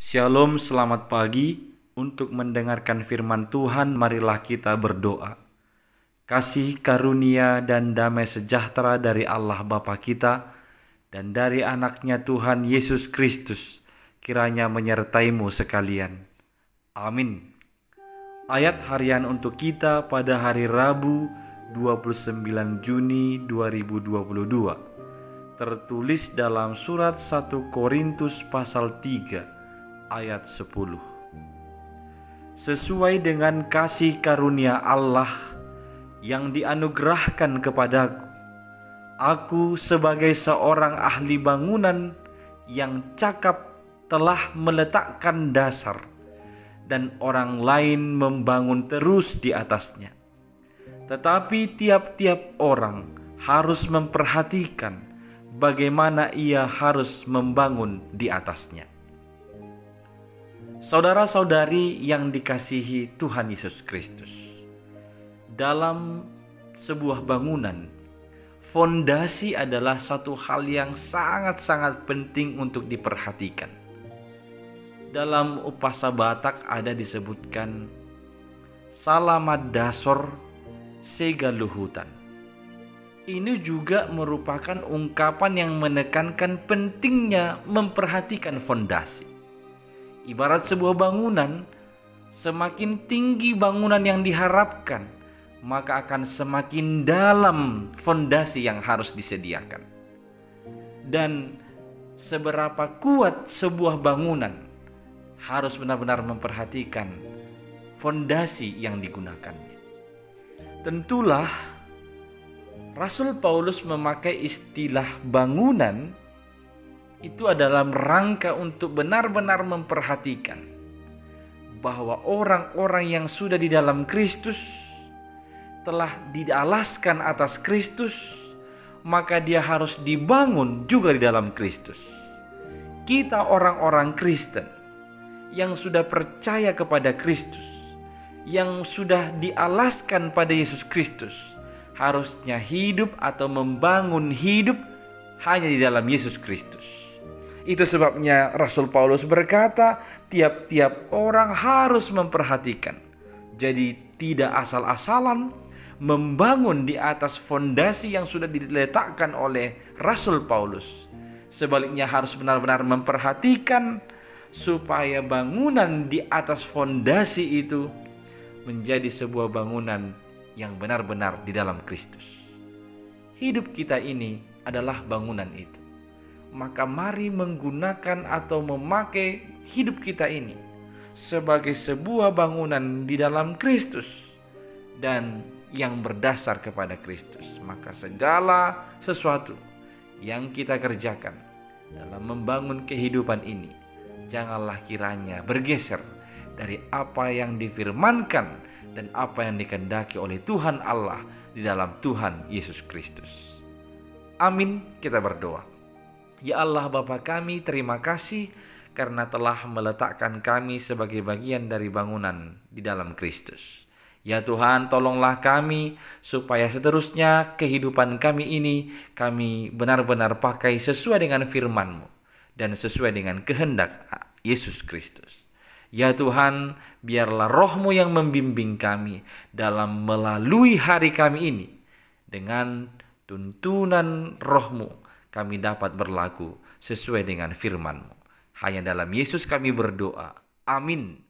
Shalom, selamat pagi. Untuk mendengarkan firman Tuhan, marilah kita berdoa. Kasih karunia dan damai sejahtera dari Allah Bapa kita dan dari anaknya Tuhan Yesus Kristus kiranya menyertaimu sekalian. Amin. Ayat harian untuk kita pada hari Rabu 29 Juni 2022 tertulis dalam surat 1 Korintus pasal 3 ayat 10. Sesuai dengan kasih karunia Allah yang dianugerahkan kepadaku, aku sebagai seorang ahli bangunan yang cakap telah meletakkan dasar dan orang lain membangun terus di atasnya. Tetapi tiap-tiap orang harus memperhatikan bagaimana ia harus membangun di atasnya. Saudara-saudari yang dikasihi Tuhan Yesus Kristus, dalam sebuah bangunan, fondasi adalah satu hal yang sangat-sangat penting untuk diperhatikan. Dalam upasa Batak ada disebutkan salamat dasor sega luhutan. Ini juga merupakan ungkapan yang menekankan pentingnya memperhatikan fondasi. Ibarat sebuah bangunan, semakin tinggi bangunan yang diharapkan, maka akan semakin dalam fondasi yang harus disediakan. Dan seberapa kuat sebuah bangunan harus benar-benar memperhatikan fondasi yang digunakannya. Tentulah Rasul Paulus memakai istilah bangunan itu adalah rangka untuk benar-benar memperhatikan bahwa orang-orang yang sudah di dalam Kristus telah dialaskan atas Kristus, maka dia harus dibangun juga di dalam Kristus. Kita orang-orang Kristen yang sudah percaya kepada Kristus, yang sudah dialaskan pada Yesus Kristus, harusnya hidup atau membangun hidup hanya di dalam Yesus Kristus. Itu sebabnya Rasul Paulus berkata, tiap-tiap orang harus memperhatikan. Jadi tidak asal-asalan membangun di atas fondasi yang sudah diletakkan oleh Rasul Paulus. Sebaliknya harus benar-benar memperhatikan supaya bangunan di atas fondasi itu menjadi sebuah bangunan yang benar-benar di dalam Kristus. Hidup kita ini adalah bangunan itu. Maka mari menggunakan atau memakai hidup kita ini sebagai sebuah bangunan di dalam Kristus dan yang berdasar kepada Kristus. Maka segala sesuatu yang kita kerjakan dalam membangun kehidupan ini, janganlah kiranya bergeser dari apa yang difirmankan dan apa yang dikehendaki oleh Tuhan Allah di dalam Tuhan Yesus Kristus. Amin. Kita berdoa. Ya Allah Bapa kami, terima kasih karena telah meletakkan kami sebagai bagian dari bangunan di dalam Kristus. Ya Tuhan, tolonglah kami supaya seterusnya kehidupan kami ini kami benar-benar pakai sesuai dengan firman-Mu dan sesuai dengan kehendak Yesus Kristus. Ya Tuhan, biarlah Roh-Mu yang membimbing kami dalam melalui hari kami ini. Dengan tuntunan Roh-Mu kami dapat berlaku sesuai dengan firman-Mu. Hanya dalam Yesus kami berdoa. Amin.